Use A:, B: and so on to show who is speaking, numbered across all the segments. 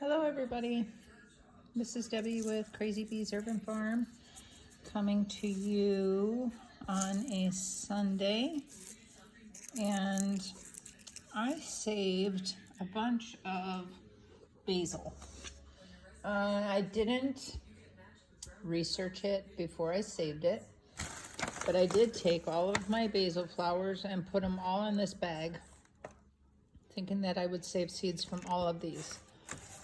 A: Hello everybody, this is Debbie with Crazy Bees Urban Farm coming to you on a Sunday, and I saved a bunch of basil. I didn't research it before I saved it, but I did take all of my basil flowers and put them all in this bag, thinking that I would save seeds from all of these.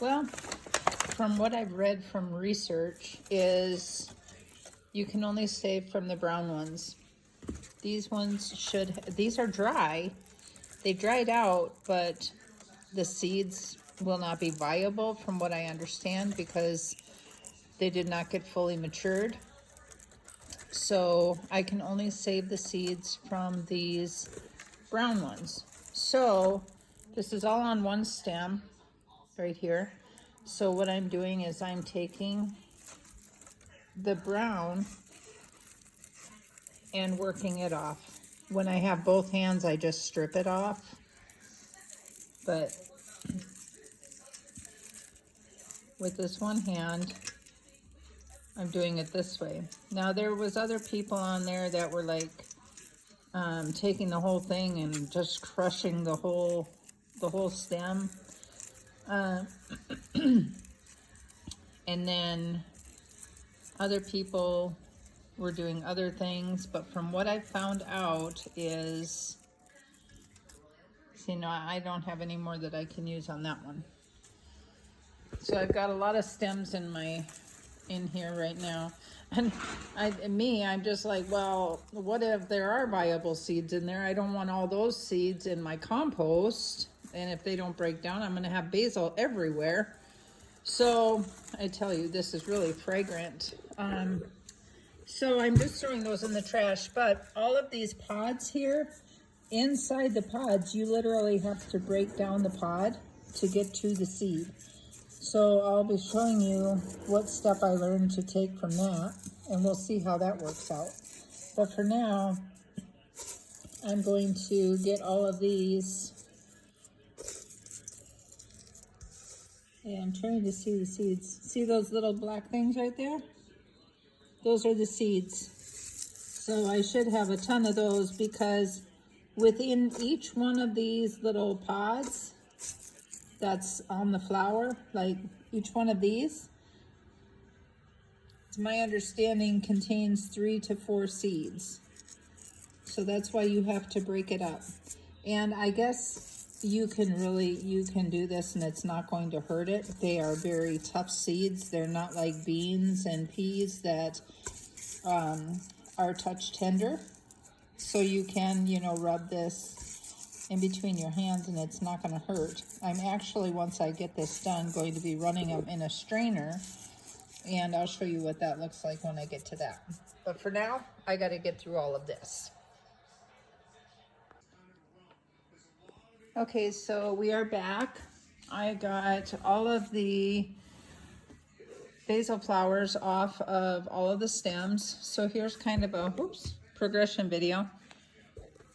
A: Well, from what I've read from research is you can only save from the brown ones. These ones these are dry. They dried out, but the seeds will not be viable from what I understand because they did not get fully matured. So I can only save the seeds from these brown ones. So this is all on one stem right here. So what I'm doing is I'm taking the brown and working it off. When I have both hands, I just strip it off. But with this one hand, I'm doing it this way. Now there was other people on there that were like taking the whole thing and just crushing the whole stem. And then other people were doing other things, but from what I found out is, see, no, I don't have any more that I can use on that one. So I've got a lot of stems in here right now, and I'm just like, well, what if there are viable seeds in there? I don't want all those seeds in my compost, and if they don't break down, I'm going to have basil everywhere. So I tell you, this is really fragrant. So I'm just throwing those in the trash, but all of these pods here, inside the pods, you literally have to break down the pod to get to the seed. So I'll be showing you what step I learned to take from that, and we'll see how that works out. But for now, I'm going to get all of these. Yeah, I'm trying to see the seeds. See those little black things right there? Those are the seeds. So I should have a ton of those because within each one of these little pods that's on the flower, like each one of these, to my understanding, contains 3 to 4 seeds. So that's why you have to break it up. And I guess you can do this and it's not going to hurt it. They are very tough seeds. They're not like beans and peas that are touch tender. So you can, rub this in between your hands and it's not going to hurt. I'm actually, once I get this done, going to be running them in a strainer, and I'll show you what that looks like when I get to that. But for now, I got to get through all of this. Okay, so we are back. I got all of the basil flowers off of all of the stems. So here's kind of a progression video.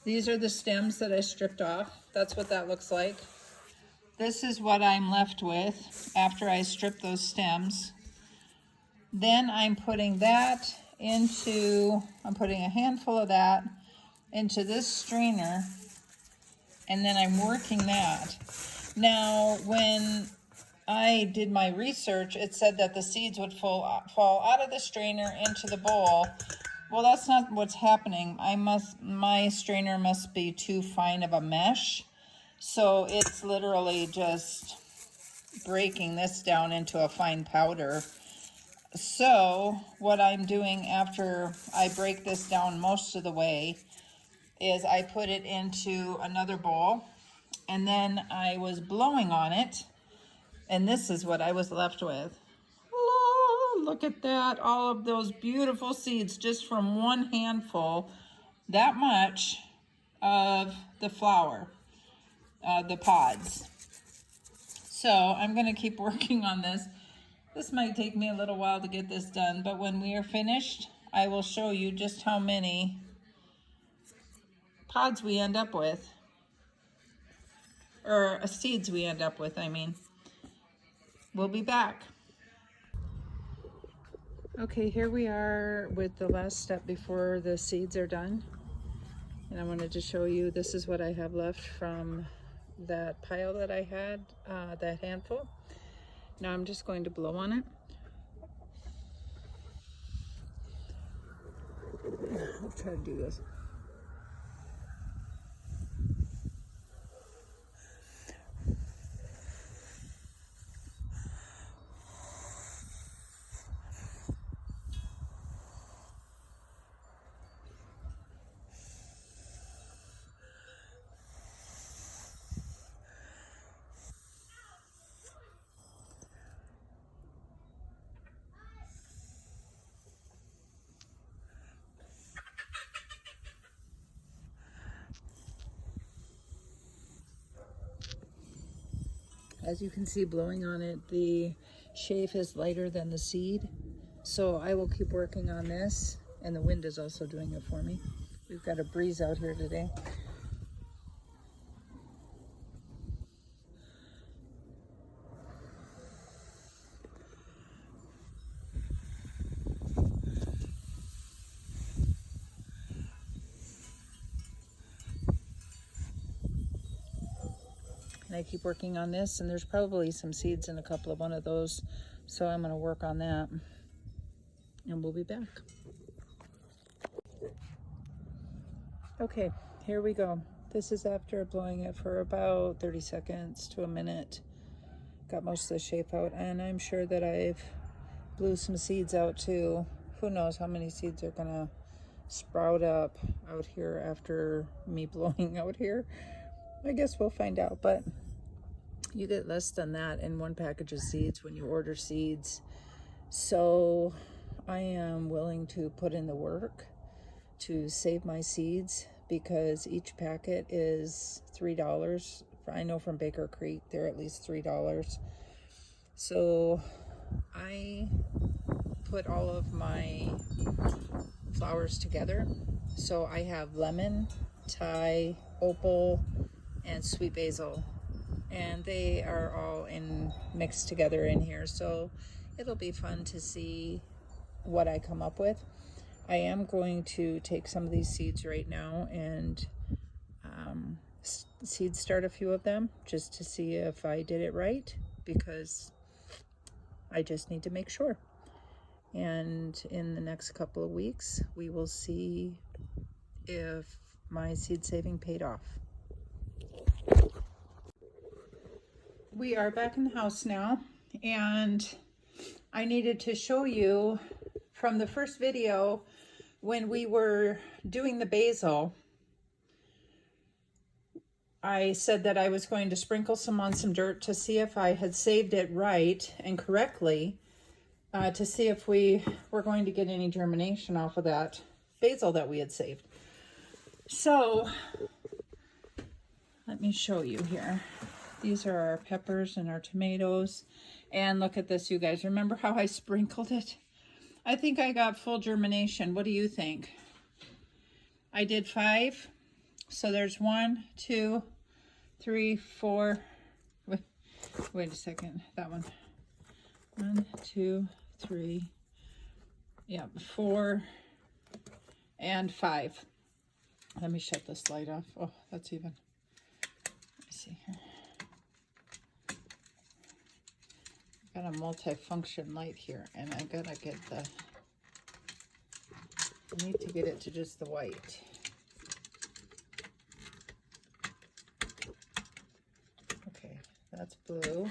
A: These are the stems that I stripped off. That's what that looks like. This is what I'm left with after I strip those stems. Then I'm putting a handful of that into this strainer, and then I'm working that. Now, when I did my research, it said that the seeds would fall out of the strainer into the bowl. Well, that's not what's happening. My strainer must be too fine of a mesh. So it's literally just breaking this down into a fine powder. So what I'm doing after I break this down most of the way is I put it into another bowl, and then I was blowing on it, and this is what I was left with. Oh, look at that, all of those beautiful seeds just from one handful, that much of the flower, the pods. So I'm going to keep working on this. This might take me a little while to get this done, but when we are finished, I will show you just how many pods we end up with, or seeds we end up with, I mean. We'll be back. Okay, here we are with the last step before the seeds are done. And I wanted to show you, this is what I have left from that pile that I had, that handful. Now I'm just going to blow on it. I'll try to do this. As you can see, blowing on it, the chaff is lighter than the seed. So I will keep working on this, and the wind is also doing it for me. We've got a breeze out here today. And I keep working on this, and there's probably some seeds in a couple of one of those. So I'm gonna work on that, and we'll be back. Okay, here we go. This is after blowing it for about 30 seconds to a minute. Got most of the chaff out, and I'm sure that I've blew some seeds out too. Who knows how many seeds are gonna sprout up out here after me blowing out here. I guess we'll find out, but you get less than that in one package of seeds when you order seeds. So I am willing to put in the work to save my seeds, because each packet is $3. I know from Baker Creek they're at least $3. So I put all of my flowers together. So I have lemon, Thai, opal, and sweet basil, and they are all mixed together in here. So it'll be fun to see what I come up with. I am going to take some of these seeds right now and seed start a few of them just to see if I did it right, because I just need to make sure. And in the next couple of weeks, we will see if my seed saving paid off. We are back in the house now, and I needed to show you from the first video when we were doing the basil. I said that I was going to sprinkle some on some dirt to see if I had saved it right and correctly, to see if we were going to get any germination off of that basil that we had saved. So let me show you here. These are our peppers and our tomatoes. And look at this, you guys. Remember how I sprinkled it? I think I got full germination. What do you think? I did 5. So there's 1, 2, 3, 4. Wait a second. That one. 1, 2, 3. Yeah, 4 and 5. Let me shut this light off. Oh, that's even. Let me see here. Got a multi-function light here, and I gotta get I need to get it to just the white. Okay, that's blue.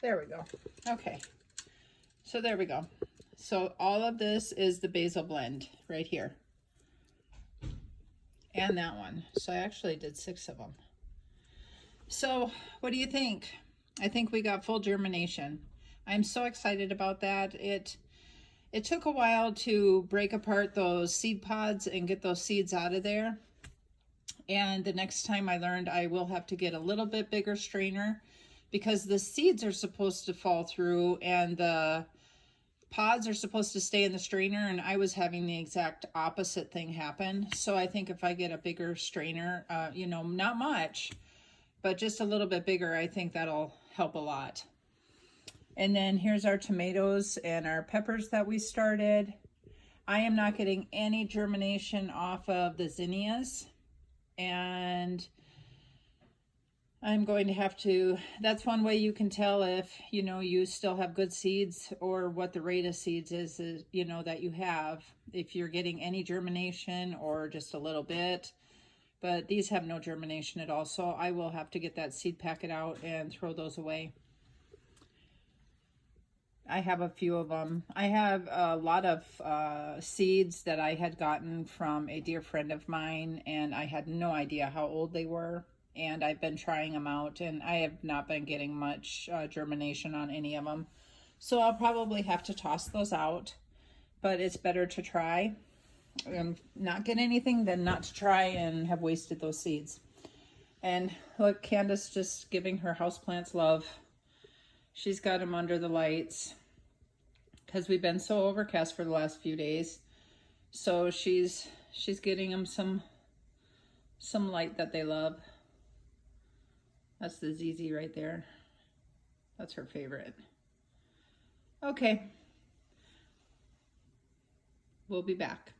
A: There we go. Okay, so there we go. So all of this is the basil blend right here. And that one. So I actually did 6 of them. So what do you think? I think we got full germination. I'm so excited about that. It took a while to break apart those seed pods and get those seeds out of there. And the next time I learned I will have to get a little bit bigger strainer, because the seeds are supposed to fall through and the pods are supposed to stay in the strainer, and I was having the exact opposite thing happen. So I think if I get a bigger strainer, you know, not much, but just a little bit bigger, I think that'll help a lot. And then here's our tomatoes and our peppers that we started. I am not getting any germination off of the zinnias, and I'm going to have to, that's one way you can tell if, you know, you still have good seeds or what the rate of seeds is, you know, that you have, if you're getting any germination or just a little bit. But these have no germination at all, so I will have to get that seed packet out and throw those away. I have a few of them. I have a lot of seeds that I had gotten from a dear friend of mine, and I had no idea how old they were. And I've been trying them out, and I have not been getting much germination on any of them. So I'll probably have to toss those out, but it's better to try and not get anything than not to try and have wasted those seeds. And look, Candace just giving her houseplants love. She's got them under the lights because we've been so overcast for the last few days. So she's getting them some light that they love. That's the ZZ right there. That's her favorite. Okay. We'll be back.